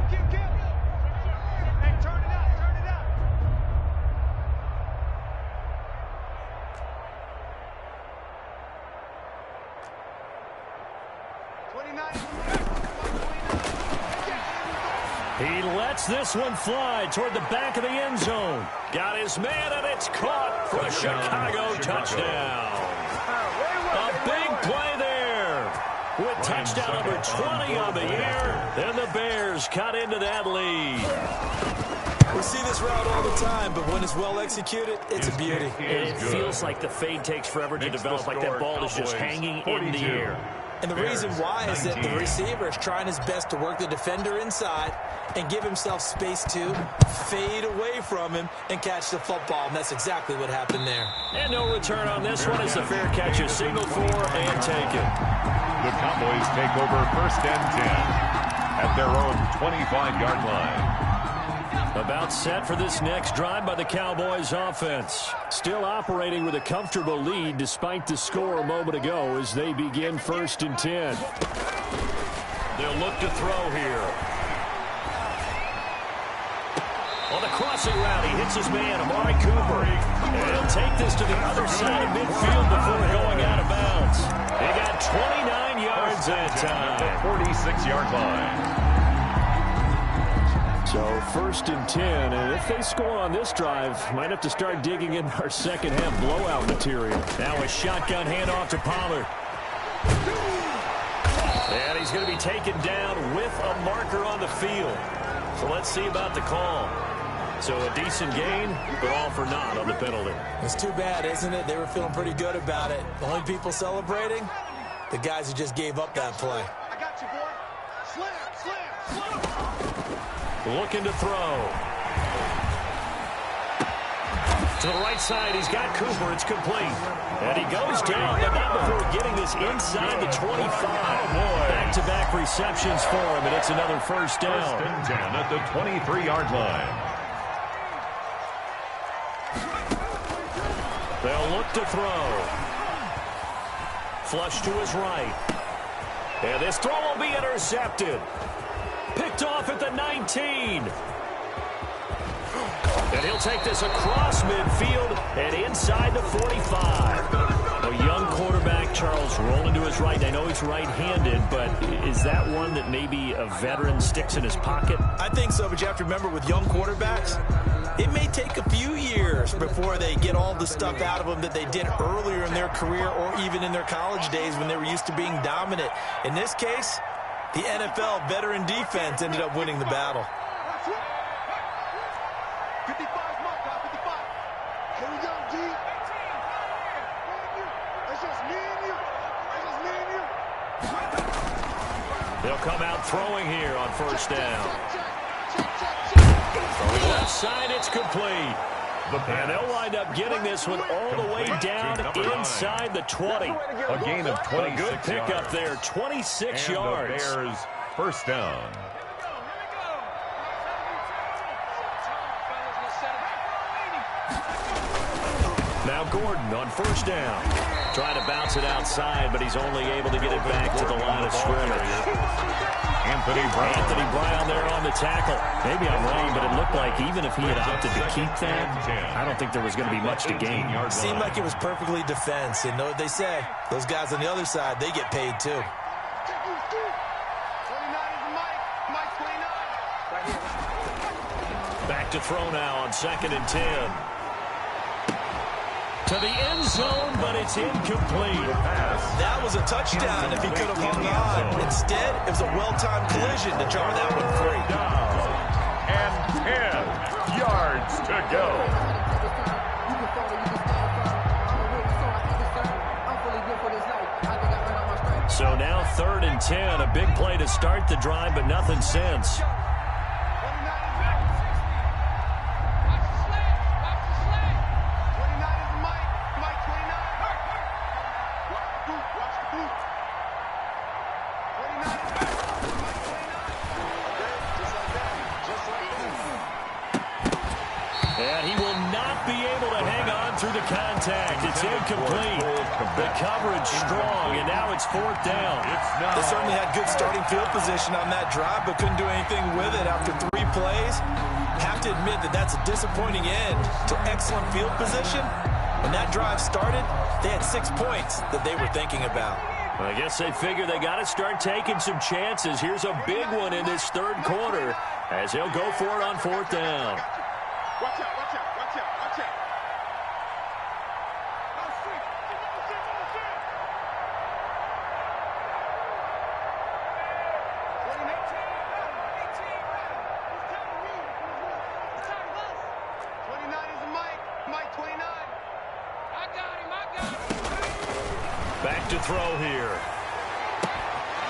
turn it out, turn it out. He lets this one fly toward the back of the end zone. Got his man, and it's caught for a Chicago touchdown. A big play there with touchdown number 20 on the year. Then the Bears cut into that lead. We see this route all the time, but when it's well executed, it's a beauty. It feels like the fade takes forever to develop, like that ball is just hanging in the air. And the reason why is that the receiver is trying his best to work the defender inside and give himself space to fade away from him and catch the football. And that's exactly what happened there. And no return on this one. It's a fair catch, a signal for and take it. The Cowboys take over 1st and 10 at their own 25-yard line. About set for this next drive by the Cowboys offense. Still operating with a comfortable lead despite the score a moment ago as they begin 1st and 10. They'll look to throw here. On the crossing route, he hits his man, Amari Cooper. And he'll take this to the other side of midfield before going out of bounds. He got 29 yards that time. The 46-yard line. So 1st and 10, and if they score on this drive, might have to start digging in our second half blowout material. Now a shotgun handoff to Pollard. And he's going to be taken down with a marker on the field. So let's see about the call. So a decent gain, but all for naught on the penalty. It's too bad, isn't it? They were feeling pretty good about it. The only people celebrating, the guys who just gave up that play. I got you, boy. Slam, slam, slam. Looking to throw. To the right side, he's got Cooper. It's complete. And he goes down, but not before getting this inside the 25. Back-to-back receptions for him, and it's another 1st down. 1st and 10 at the 23-yard line. They'll look to throw. Flush to his right. And this throw will be intercepted. Picked off at the 19. And he'll take this across midfield and inside the 45. A young quarterback, Charles, rolling to his right. I know he's right-handed, but is that one that maybe a veteran sticks in his pocket? I think so, but you have to remember with young quarterbacks, it may take a few years before they get all the stuff out of them that they did earlier in their career or even in their college days when they were used to being dominant. In this case, the NFL veteran defense ended up winning the battle. 55, mark out, 55. Here we go, D. It's just me and you. It's just me and you. They'll come out throwing here on 1st down. From the left side, it's complete. And they'll wind up getting this one all the way down inside the 20. A gain of 26 A good pickup there, 26 yards. The Bears 1st down. Now Gordon on 1st down. Trying to bounce it outside, but he's only able to get it back to the line of scrimmage. Anthony Brown there on the tackle. Maybe I'm wrong, but it looked like even if he had opted to keep that, I don't think there was going to be much to gain. Seemed like it was perfectly defense. And know what they say? Those guys on the other side, they get paid too. 29 is Mike. Mike 29. Back to throw now on 2nd and 10. To the end zone, but it's incomplete. That was a touchdown if he could have hung on. Instead, it was a well-timed collision to jar that one free. And 10 yards to go. So now 3rd and 10. A big play to start the drive, but nothing since. And he will not be able to hang on through the contact. It's incomplete. The coverage strong, and now it's 4th down. They certainly had good starting field position on that drive, but couldn't do anything with it after 3 plays. Have to admit that that's a disappointing end to excellent field position. When that drive started, they had 6 points that they were thinking about. Well, I guess they figure they got to start taking some chances. Here's a big one in this 3rd quarter as he'll go for it on 4th down. Watch out, watch out, watch out, watch out. Back to throw here.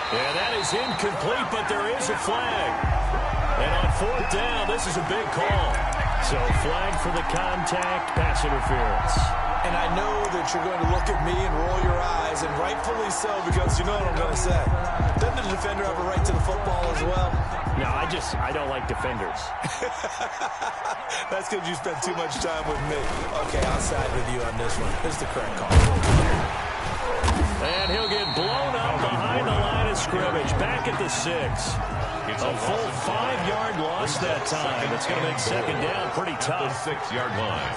Yeah, that is incomplete, but there is a flag. And on 4th down, this is a big call. So flag for the contact, pass interference. And I know that you're going to look at me and roll your eyes, and rightfully so, because you know what I'm going to say. Doesn't the defender have a right to the football as well? No, I don't like defenders. That's because you spent too much time with me. Okay, I'll side with you on this one. It's the correct call. And he'll get blown up behind the line of scrimmage. Back at the 6. It's a full 5-yard loss that time. It's going to make 2nd down pretty tough. The 6-yard line.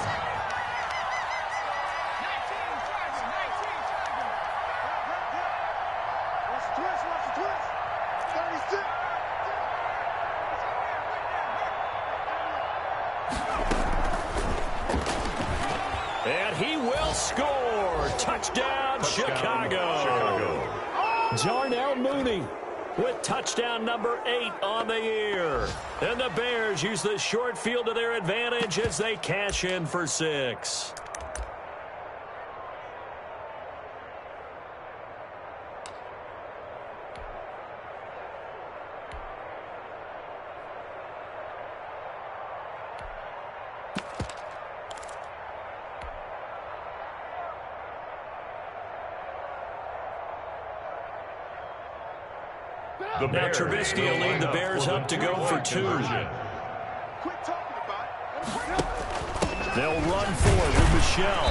And he will score. Touchdown, Chicago. Darnell Mooney with touchdown number 8 on the year. And the Bears use the short field to their advantage as they cash in for 6. Now Trubisky will lead the Bears up to go for 2. They'll run forward with Michelle.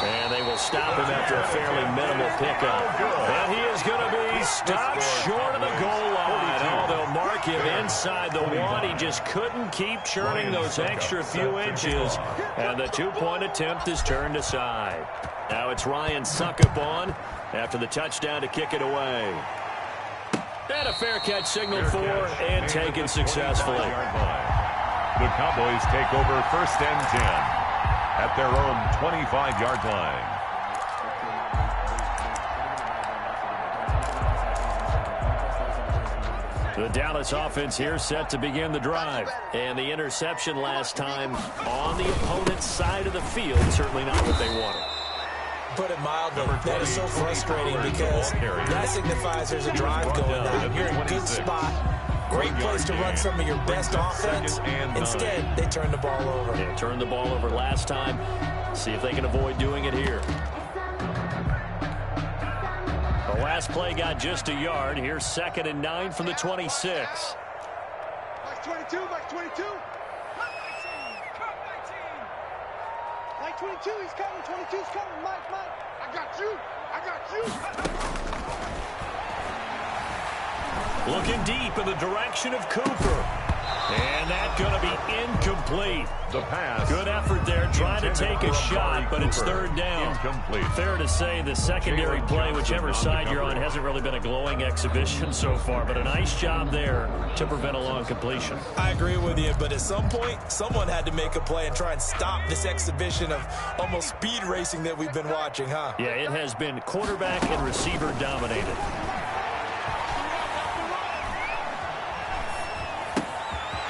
And they will stop him after a fairly minimal pickup. And he is going to be stopped short of the goal line. Oh, they'll mark him inside the 1. He just couldn't keep churning those extra few inches. And the 2-point attempt is turned aside. Now it's Ryan Suckup on after the touchdown to kick it away. And a fair catch signaled for and taken successfully. The Cowboys take over 1st and 10 at their own 25-yard line. The Dallas offense here set to begin the drive. And the interception last time on the opponent's side of the field. Certainly not what they wanted. Put it mildly, that is so frustrating because that signifies there's a drive going on. You're in a good spot. Great place to run some of your best offense. Instead, they turn the ball over. They turned the ball over last time. See if they can avoid doing it here. The last play got just a yard. Here's 2nd and 9 from the 26. Mike 22, Mike 22. Mike 22, he's coming. 22's coming. Mike. I got you. Looking deep in the direction of Cooper. And that's going to be incomplete. The pass. Good effort there, trying to take a shot, but it's 3rd down. Incomplete. Fair to say the secondary play, whichever side you're on, hasn't really been a glowing exhibition so far, but a nice job there to prevent a long completion. I agree with you, but at some point, someone had to make a play and try and stop this exhibition of almost speed racing that we've been watching, huh? Yeah, it has been quarterback and receiver dominated.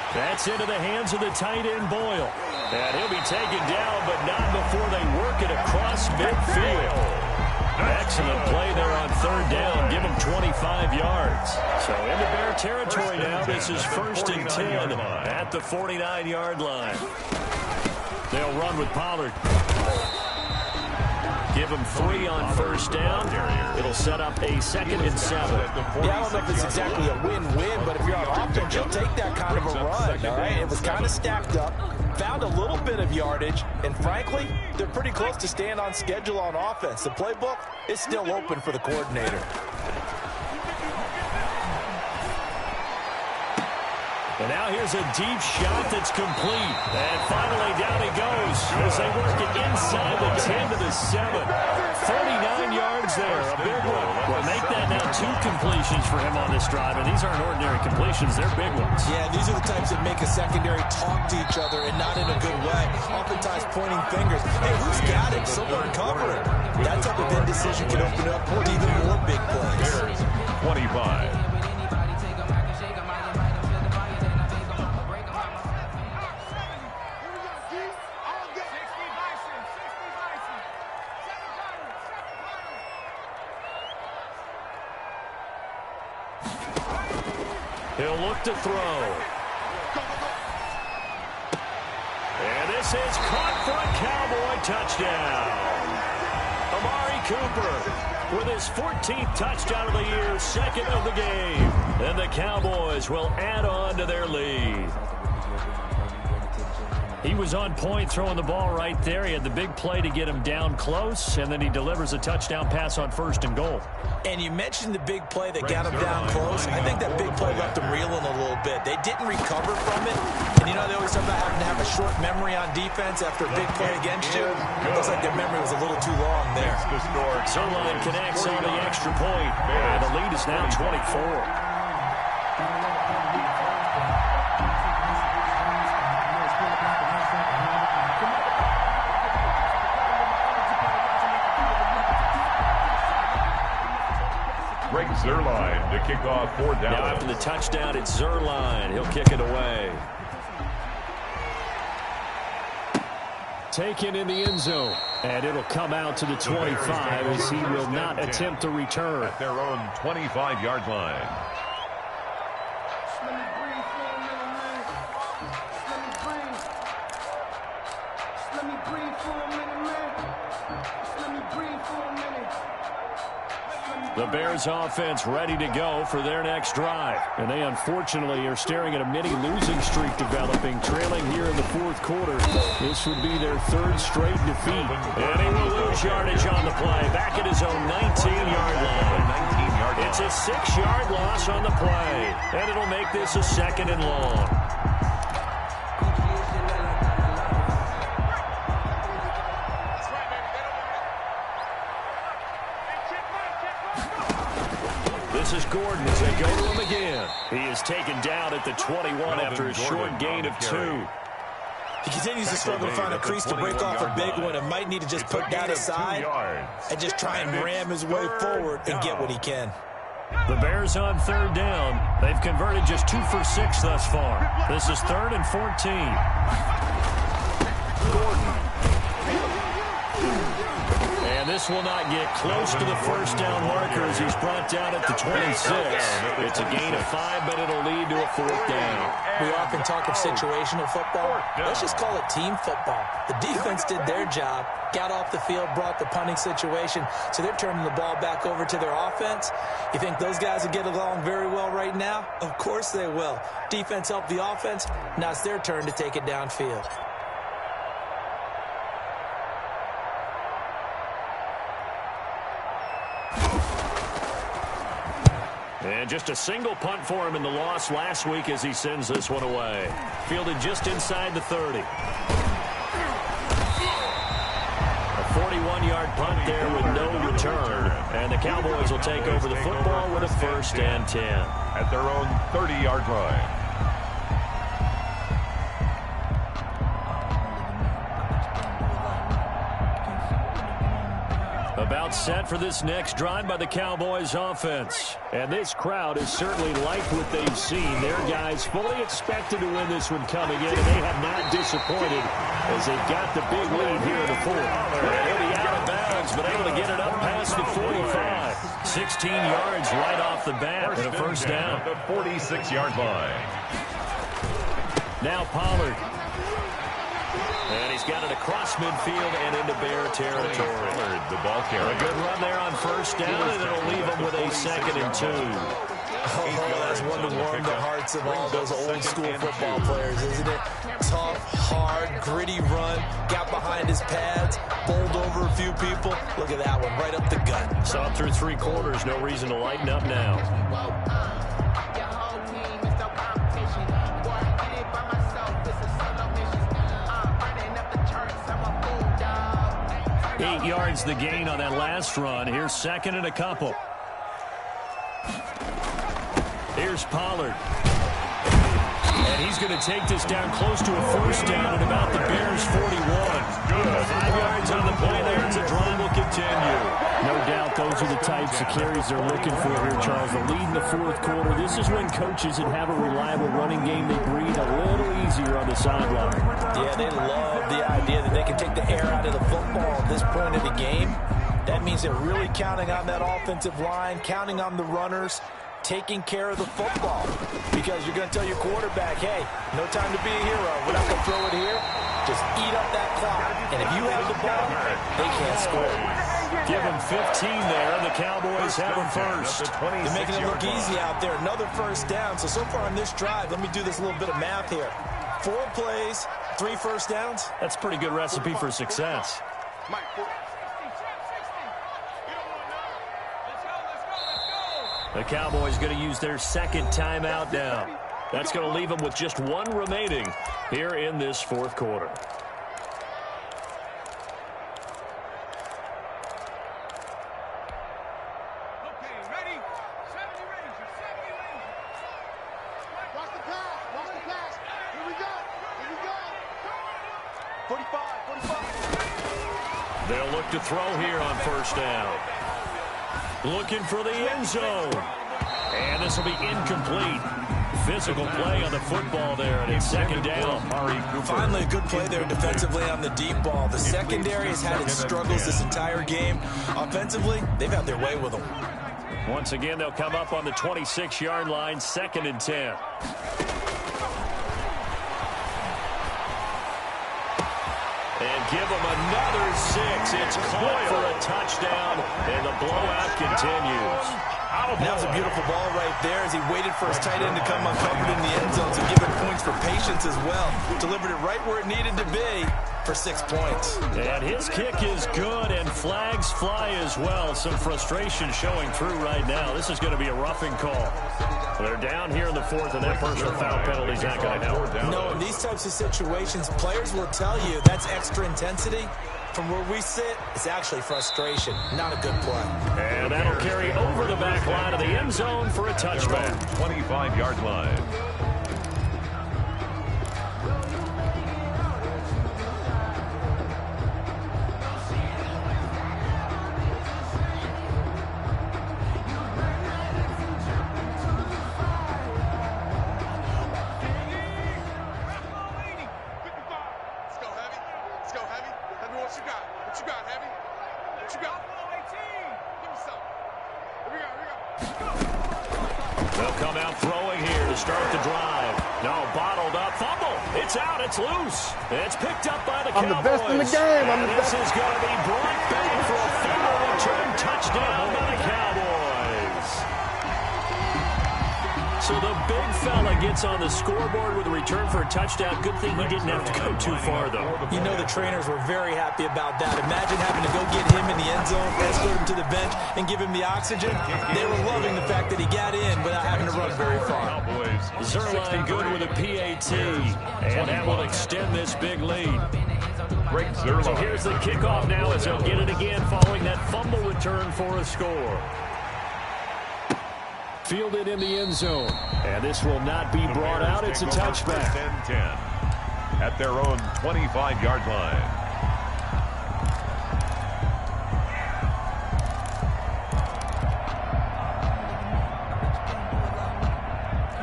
That's into the hands of the tight end, Boyle. And he'll be taken down, but not before they work it across midfield. Excellent play there on third down. Give him 25 yards. So into Bear territory now. This is 1st and 10 at the 49-yard line. They'll run with Pollard. Give him 3 on first down. It'll set up a 2nd and 7. Yeah, I don't know if it's exactly a win-win, but if you're on offense, you'll take that kind of a run, all right? It was kind of stacked up, found a little bit of yardage, and frankly, they're pretty close to staying on schedule on offense. The playbook is still open for the coordinator. And now here's a deep shot that's complete. And finally down he goes as they work it inside the 10 to the 7. 39 yards there, a big one. Well, make that now 2 completions for him on this drive. And these aren't ordinary completions, they're big ones. Yeah, these are the types that make a secondary talk to each other and not in a good way. Oftentimes pointing fingers. Hey, who's got it? Someone cover it. That type of indecision can open up for even more big plays. 25. He'll look to throw. And this is caught for a Cowboy touchdown. Amari Cooper with his 14th touchdown of the year, 2nd of the game. And the Cowboys will add on to their lead. He was on point throwing the ball right there. He had the big play to get him down close, and then he delivers a touchdown pass on 1st and goal. And you mentioned the big play that got him down close. I think that big play left him reeling a little bit. They didn't recover from it. And, you know, they always talk about having to have a short memory on defense after a big play against you. It looks like their memory was a little too long there. Zerline connects on the extra point. And the lead is now 24. Zerline to kick off 4th down. Now after the touchdown, it's Zerline. He'll kick it away. Taken in the end zone. And it'll come out to the 25 as he will not attempt to return. At their own 25-yard line. The Bears offense ready to go for their next drive. And they unfortunately are staring at a mini losing streak developing, trailing here in the 4th quarter. This would be their 3rd straight defeat. And he will lose yardage on the play, back at his own 19-yard line. It's a 6-yard loss on the play. And it'll make this a 2nd and long. This is Gordon as they go to him again. He is taken down at the 21 after a short gain of 2. He continues to struggle to find a crease to break off a big one and might need to just put that aside and just try and ram his way forward and get what he can. The Bears on 3rd down. They've converted just 2 for 6 thus far. This is 3rd and 14. Gordon. And this will not get close to the 1st down marker as he's brought down at the 26. It's a gain of 5, but it'll lead to a 4th down. We often talk of situational football. Let's just call it team football. The defense did their job, got off the field, brought the punting situation, so they're turning the ball back over to their offense. You think those guys will get along very well right now? Of course they will. Defense helped the offense. Now it's their turn to take it downfield. And just a single punt for him in the loss last week as he sends this one away. Fielded just inside the 30. A 41-yard punt there with no return. And the Cowboys will take over the football with a 1st and 10. At their own 30-yard line. About set for this next drive by the Cowboys offense. And this crowd has certainly liked what they've seen. Their guys fully expected to win this one coming in, and they have not disappointed as they've got the big lead here in the 4th. And he'll be out of bounds has been able to get it up past the 45. 16 yards right off the bat and a first down. The 46-yard line. Now Pollard. And he's got it across midfield and into Bear territory. The ball carrier. A good run there on first down, and it'll leave him with a 2nd and 2. Oh, that's one to warm the hearts of all those old-school football players, isn't it? Tough, hard, gritty run, got behind his pads, bowled over a few people. Look at that one, right up the gut. Saw through 3 quarters, no reason to lighten up now. 8 yards the gain on that last run. Here's 2nd and a couple. Here's Pollard. And he's going to take this down close to a first down at about the Bears' 41. 5 yards on the play there as the drive will continue. No doubt those are the types of carries they're looking for here, Charles. The lead in the 4th quarter. This is when coaches that have a reliable running game, they breathe a little easier on the sideline. Yeah, they love the idea that they can take the air out of the football at this point of the game. That means they're really counting on that offensive line, counting on the runners, taking care of the football, because you're going to tell your quarterback, hey, no time to be a hero. We're not going to throw it here. Just eat up that clock. And if you have the ball, they can't score. Give them 15 there, and the Cowboys have them first. They're making it look easy out there. Another first down. So far on this drive, let me do this little bit of math here. 4 plays, 3 first downs. That's a pretty good recipe for success. The Cowboys going to use their 2nd timeout now. That's going to leave them with just 1 remaining here in this 4th quarter. Okay, ready? 70 Rangers, 70 Rangers. Watch the pass, watch the pass. Here we go, here we go. 45, 45. They'll look to throw here on first down. Looking for the end zone. And this will be incomplete. Physical play on the football there, and it's 2nd down. Finally, a good play there defensively on the deep ball. The secondary has had its struggles this entire game. Offensively, they've had their way with them. Once again, they'll come up on the 26-yard line, 2nd and 10. And give them another 6. It's caught for a touchdown, and the blowout continues. That was a beautiful ball right there as he waited for his tight end to come uncovered in the end zone to give him points for patience as well. Delivered it right where it needed to be for 6 points. And his kick is good, and flags fly as well. Some frustration showing through right now. This is going to be a roughing call. They're down here in the 4th, and that personal foul penalty is not going to help. No, in these types of situations, players will tell you that's extra intensity. From where we sit, it's actually frustration. Not a good play. And that'll carry over the back line of the end zone for a touchback. 25-yard line. They'll come out throwing here to start the drive. No, bottled up. Fumble. It's out. It's loose. It's picked up by the Cowboys. I'm the best in the game. This is going to be brought back for a fumble return touchdown by the Cowboys. So the big fella gets on the scoreboard with a return for a touchdown. Good thing he didn't have to go too far, though. You know the trainers were very happy about that. Imagine having to go get him in the end zone, escort him to the bench, and give him the oxygen. They were loving the fact that he got in without having to run very far. Zerline good with a PAT, and that will extend this big lead. So here's the kickoff now as they'll get it again following that fumble return for a score. Fielded in the end zone. And this will not be brought out. It's a touchback. 10-10 at their own 25-yard line.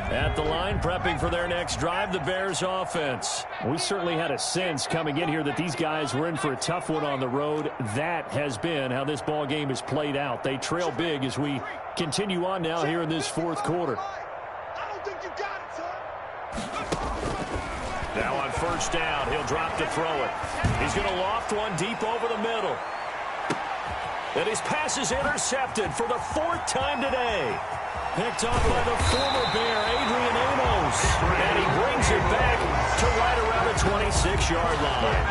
At the line, prepping for their next drive, the Bears offense. We certainly had a sense coming in here that these guys were in for a tough one on the road. That has been how this ball game has played out. They trail big as we continue on now here in this fourth quarter. I don't think you got it, son. Now on first down, he'll drop to throw it. He's going to loft one deep over the middle. And his pass is intercepted for the fourth time today. Picked off by the former Bear, Adrian Amos. And he brings it back to right around the 26-yard line.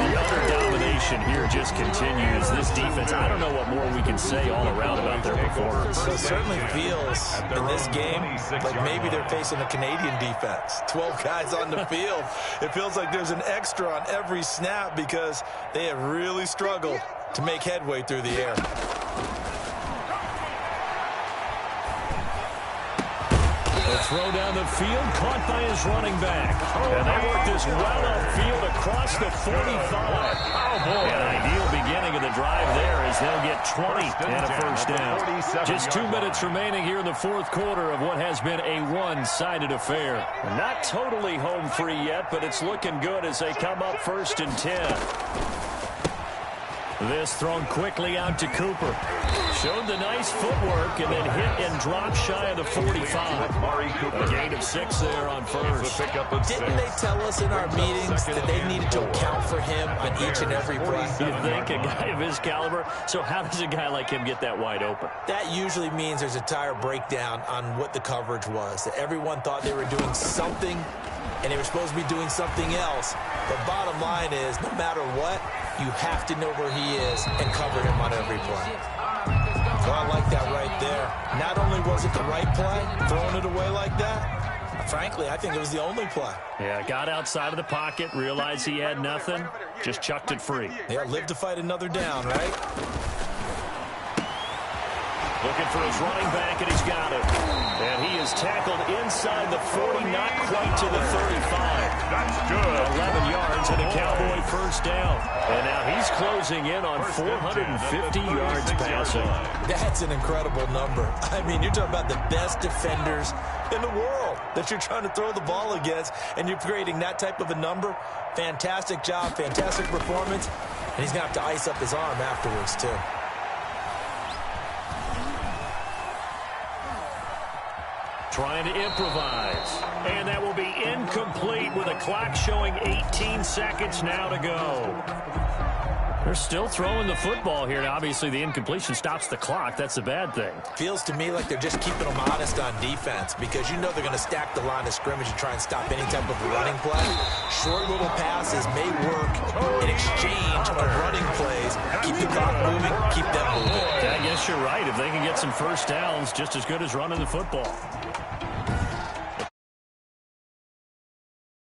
The utter domination here just continues. This defense, I don't know what more we can say all around about their performance. It certainly feels in this game like maybe they're facing a Canadian defense. 12 guys on the field. It feels like there's an extra on every snap because they have really struggled to make headway through the air. The throw down the field, caught by his running back. And they work this well upfield across the 45. Oh, boy. An ideal beginning of the drive there as they'll get 20 and a first down. Just 2 minutes remaining here in the fourth quarter of what has been a one-sided affair. Not totally home free yet, but it's looking good as they come up first and 10. This thrown quickly out to Cooper. Showed the nice footwork and then hit and dropped shy of the 45. A gain of 6 there on first. Didn't they tell us in our meetings that they needed to account for him on each and every play? You think a guy of his caliber? So how does a guy like him get that wide open? That usually means there's a tire breakdown on what the coverage was. That everyone thought they were doing something and they were supposed to be doing something else. But bottom line is, no matter what, you have to know where he is and cover him on every play. So I like that right there. Not only was it the right play, throwing it away like that, frankly, I think it was the only play. Yeah, got outside of the pocket, realized he had nothing, just chucked it free. Yeah, live to fight another down, right? Looking for his running back, and he's got it. And he is tackled inside the 40, not quite to the 35. That's good. 11 yards and a Cowboy first down. And now he's closing in on 450 yards passing. That's an incredible number. I mean, you're talking about the best defenders in the world that you're trying to throw the ball against, and you're creating that type of a number. Fantastic job, fantastic performance. And he's going to have to ice up his arm afterwards, too. Trying to improvise. And that will be incomplete with a clock showing 18 seconds now to go. They're still throwing the football here. Now, obviously, the incompletion stops the clock. That's the bad thing. Feels to me like they're just keeping them honest on defense because you know they're going to stack the line of scrimmage and try and stop any type of running play. Short little passes may work in exchange of running plays. Keep the clock moving, keep them moving. I guess you're right. If they can get some first downs, just as good as running the football.